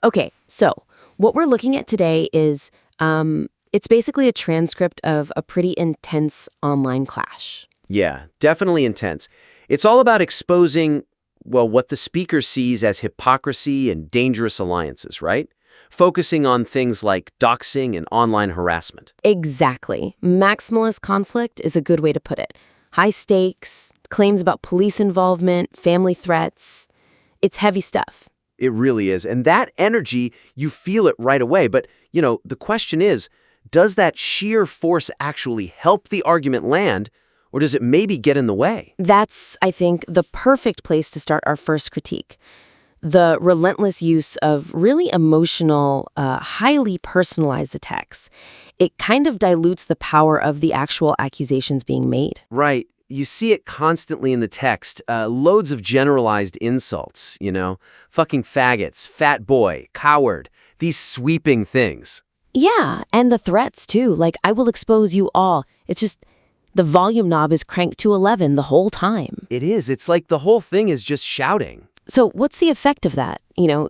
Okay, so what we're looking at today is it's basically a transcript of a pretty intense online clash. Yeah, definitely intense. It's all about exposing, well, what the speaker sees as hypocrisy and dangerous alliances, right? Focusing on things like doxing and online harassment. Exactly. Maximalist conflict is a good way to put it. High stakes, claims about police involvement, family threats. It's heavy stuff. It really is. And that energy, you feel it right away. But, the question is, does that sheer force actually help the argument land, or does it maybe get in the way? That's, I think, the perfect place to start our first critique. The relentless use of really emotional, highly personalized attacks. It kind of dilutes the power of the actual accusations being made. Right. You see it constantly in the text. Loads of generalized insults, fucking faggots, fat boy, coward, these sweeping things. Yeah, and the threats, too. Like, I will expose you all. It's just the volume knob is cranked to 11 the whole time. It is. It's like the whole thing is just shouting. So what's the effect of that?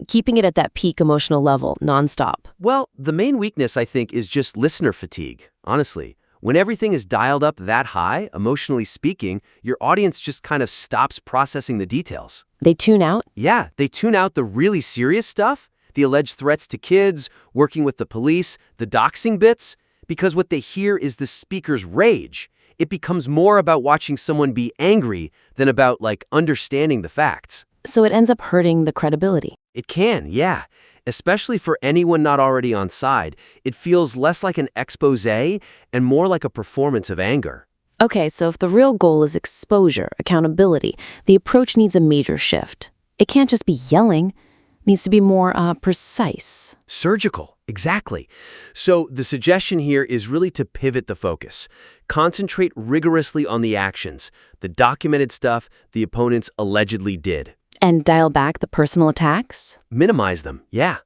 Keeping it at that peak emotional level, nonstop. Well, the main weakness, I think, is just listener fatigue, honestly. When everything is dialed up that high, emotionally speaking, your audience just kind of stops processing the details. They tune out? Yeah, they tune out the really serious stuff, the alleged threats to kids, working with the police, the doxing bits, because what they hear is the speaker's rage. It becomes more about watching someone be angry than about, understanding the facts. So it ends up hurting the credibility. It can, yeah. Especially for anyone not already on side. It feels less like an expose and more like a performance of anger. Okay, so if the real goal is exposure, accountability, the approach needs a major shift. It can't just be yelling. It needs to be more precise. Surgical, exactly. So the suggestion here is really to pivot the focus. Concentrate rigorously on the actions, the documented stuff the opponents allegedly did. And dial back the personal attacks? Minimize them, yeah.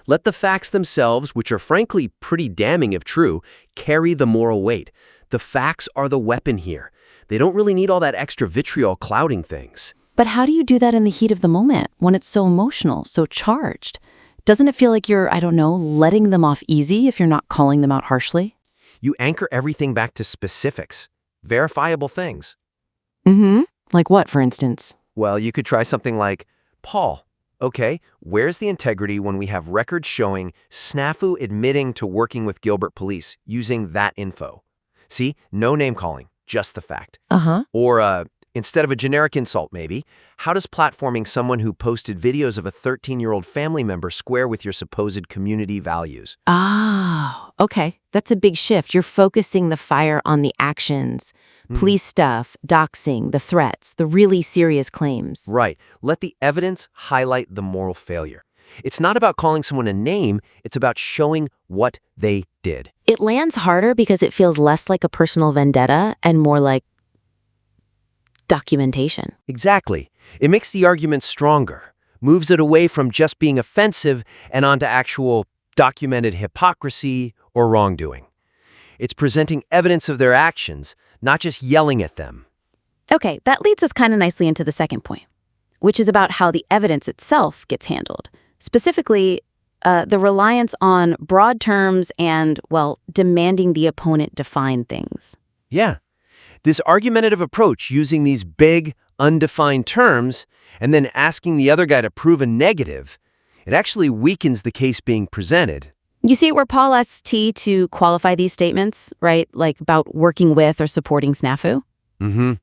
Let the facts themselves, which are frankly pretty damning if true, carry the moral weight. The facts are the weapon here. They don't really need all that extra vitriol clouding things. But how do you do that in the heat of the moment, when it's so emotional, so charged? Doesn't it feel like you're, letting them off easy if you're not calling them out harshly? You anchor everything back to specifics, verifiable things. Mm-hmm. Like what, for instance? Well, you could try something like, Paul, okay, where's the integrity when we have records showing Snafu admitting to working with Gilbert police using that info? See, no name calling, just the fact. Uh-huh. Or instead of a generic insult maybe, how does platforming someone who posted videos of a 13-year-old family member square with your supposed community values? Oh, okay. That's a big shift. You're focusing the fire on the actions. Police stuff, doxing, the threats, the really serious claims. Right. Let the evidence highlight the moral failure. It's not about calling someone a name, it's about showing what they did. It lands harder because it feels less like a personal vendetta and more like documentation. Exactly. It makes the argument stronger, moves it away from just being offensive and onto actual documented hypocrisy or wrongdoing. It's presenting evidence of their actions, not just yelling at them. Okay, that leads us kind of nicely into the second point, which is about how the evidence itself gets handled. Specifically, the reliance on broad terms and, demanding the opponent define things. Yeah. This argumentative approach using these big, undefined terms and then asking the other guy to prove a negative, it actually weakens the case being presented. You see it where Paul asks T to qualify these statements, right? Like about working with or supporting Snafu. Mm-hmm.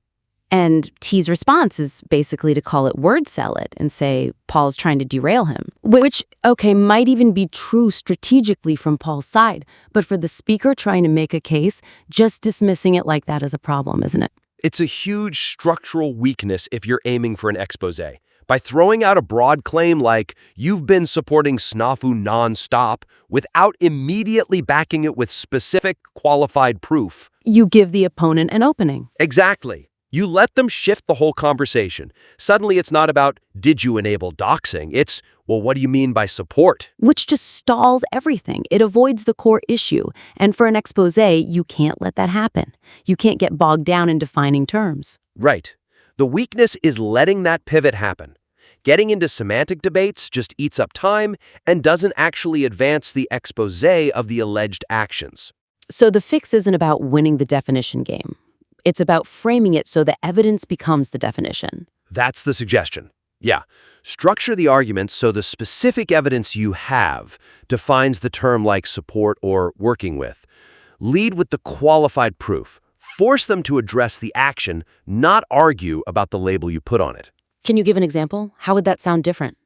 And T's response is basically to call it word salad and say Paul's trying to derail him. Which, might even be true strategically from Paul's side. But for the speaker trying to make a case, just dismissing it like that is a problem, isn't it? It's a huge structural weakness if you're aiming for an expose. By throwing out a broad claim like, you've been supporting Snafu nonstop, without immediately backing it with specific, qualified proof. You give the opponent an opening. Exactly. You let them shift the whole conversation. Suddenly it's not about, did you enable doxing? It's, well, what do you mean by support? Which just stalls everything. It avoids the core issue. And for an expose, you can't let that happen. You can't get bogged down in defining terms. Right. The weakness is letting that pivot happen. Getting into semantic debates just eats up time and doesn't actually advance the exposé of the alleged actions. So the fix isn't about winning the definition game. It's about framing it so the evidence becomes the definition. That's the suggestion. Yeah. Structure the argument so the specific evidence you have defines the term like support or working with. Lead with the qualified proof. Force them to address the action, not argue about the label you put on it. Can you give an example? How would that sound different?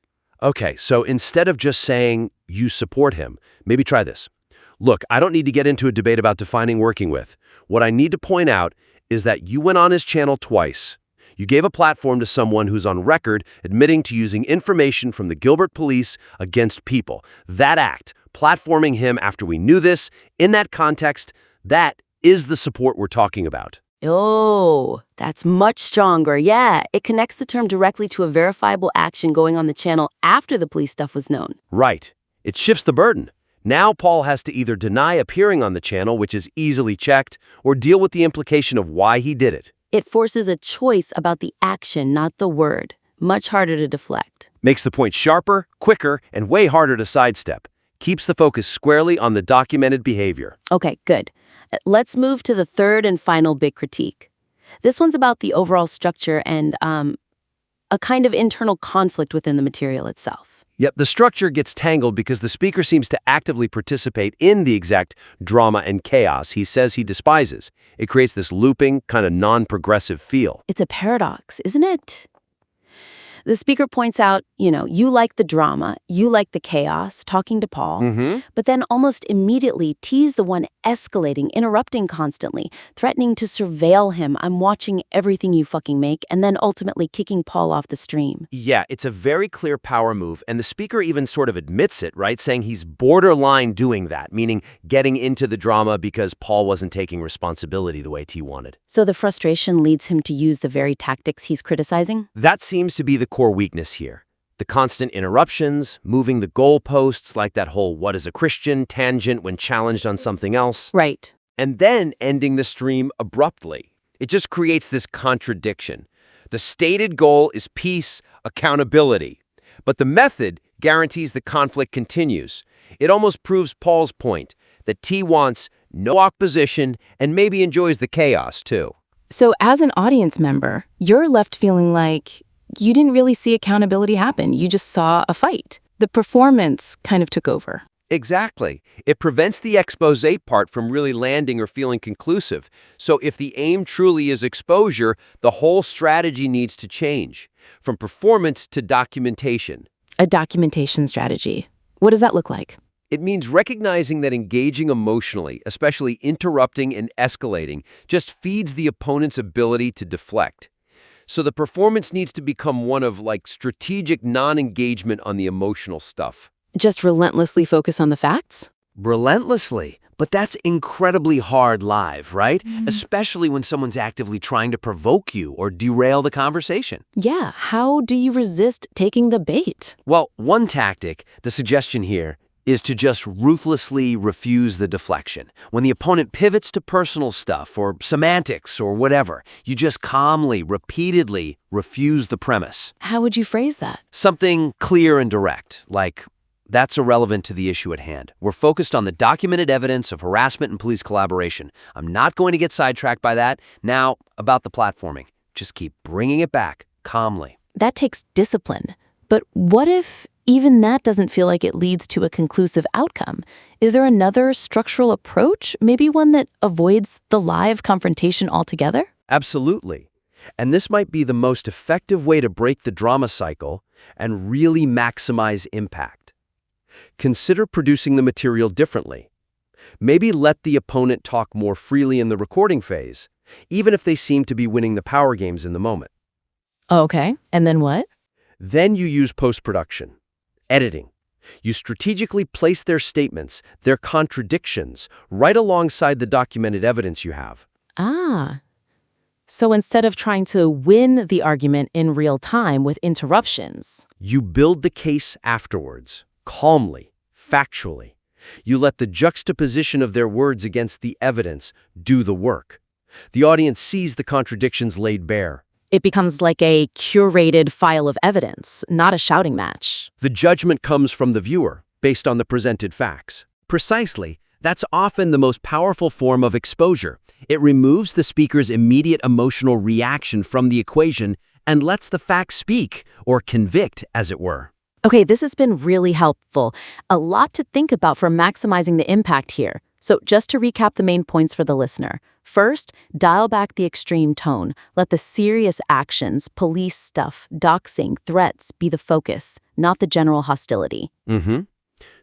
Okay, so instead of just saying you support him, maybe try this. Look, I don't need to get into a debate about defining working with. What I need to point out is that you went on his channel twice. You gave a platform to someone who's on record admitting to using information from the Gilbert police against people. That act, platforming him after we knew this, in that context, that is the support we're talking about. Oh, that's much stronger. Yeah, it connects the term directly to a verifiable action going on the channel after the police stuff was known. Right. It shifts the burden. Now Paul has to either deny appearing on the channel, which is easily checked, or deal with the implication of why he did it. It forces a choice about the action, not the word. Much harder to deflect. Makes the point sharper, quicker, and way harder to sidestep. Keeps the focus squarely on the documented behavior. Okay, good. Let's move to the third and final big critique. This one's about the overall structure and a kind of internal conflict within the material itself. Yep, the structure gets tangled because the speaker seems to actively participate in the exact drama and chaos he says he despises. It creates this looping, kind of non-progressive feel. It's a paradox, isn't it? The speaker points out, you like the drama, you like the chaos, talking to Paul, but then almost immediately tease the one escalating, interrupting constantly, threatening to surveil him. I'm watching everything you fucking make, and then ultimately kicking Paul off the stream. Yeah, it's a very clear power move, and the speaker even sort of admits it, right? Saying he's borderline doing that, meaning getting into the drama because Paul wasn't taking responsibility the way T wanted. So the frustration leads him to use the very tactics he's criticizing? That seems to be the core weakness here. The constant interruptions, moving the goalposts like that whole what is a Christian tangent when challenged on something else. Right. And then ending the stream abruptly. It just creates this contradiction. The stated goal is peace, accountability. But the method guarantees the conflict continues. It almost proves Paul's point that T wants no opposition and maybe enjoys the chaos too. So as an audience member, you're left feeling like you didn't really see accountability happen. You just saw a fight. The performance kind of took over. Exactly. It prevents the exposé part from really landing or feeling conclusive. So if the aim truly is exposure, the whole strategy needs to change, from performance to documentation. A documentation strategy. What does that look like? It means recognizing that engaging emotionally, especially interrupting and escalating, just feeds the opponent's ability to deflect. So the performance needs to become one of strategic non-engagement on the emotional stuff. Just relentlessly focus on the facts? Relentlessly. But that's incredibly hard live, right? Especially when someone's actively trying to provoke you or derail the conversation. Yeah, how do you resist taking the bait? Well, one tactic, the suggestion here, is to just ruthlessly refuse the deflection. When the opponent pivots to personal stuff or semantics or whatever, you just calmly, repeatedly refuse the premise. How would you phrase that? Something clear and direct, like, that's irrelevant to the issue at hand. We're focused on the documented evidence of harassment and police collaboration. I'm not going to get sidetracked by that. Now, about the platforming. Just keep bringing it back, calmly. That takes discipline. But what if even that doesn't feel like it leads to a conclusive outcome? Is there another structural approach, maybe one that avoids the live confrontation altogether? Absolutely. And this might be the most effective way to break the drama cycle and really maximize impact. Consider producing the material differently. Maybe let the opponent talk more freely in the recording phase, even if they seem to be winning the power games in the moment. Okay, and then what? Then you use post-production, editing. You strategically place their statements, their contradictions, right alongside the documented evidence you have. Ah. So instead of trying to win the argument in real time with interruptions, you build the case afterwards, calmly, factually. You let the juxtaposition of their words against the evidence do the work. The audience sees the contradictions laid bare. It becomes like a curated file of evidence, not a shouting match. The judgment comes from the viewer, based on the presented facts. Precisely. That's often the most powerful form of exposure. It removes the speaker's immediate emotional reaction from the equation and lets the facts speak, or convict, as it were. Okay, this has been really helpful. A lot to think about for maximizing the impact here. So just to recap the main points for the listener. First, dial back the extreme tone. Let the serious actions, police stuff, doxing, threats be the focus, not the general hostility.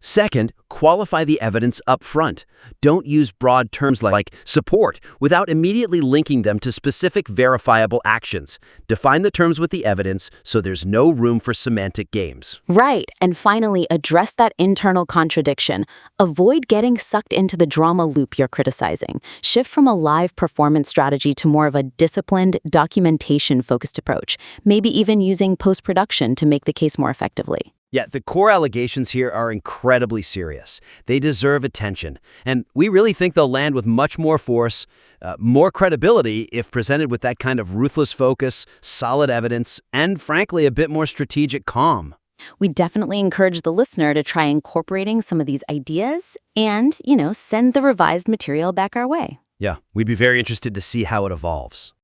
Second, qualify the evidence up front. Don't use broad terms like support without immediately linking them to specific verifiable actions. Define the terms with the evidence so there's no room for semantic games. Right, and finally, address that internal contradiction. Avoid getting sucked into the drama loop you're criticizing. Shift from a live performance strategy to more of a disciplined, documentation-focused approach, maybe even using post-production to make the case more effectively. Yeah, the core allegations here are incredibly serious. They deserve attention, and we really think they'll land with much more force, more credibility if presented with that kind of ruthless focus, solid evidence, and frankly, a bit more strategic calm. We definitely encourage the listener to try incorporating some of these ideas and, send the revised material back our way. Yeah, we'd be very interested to see how it evolves.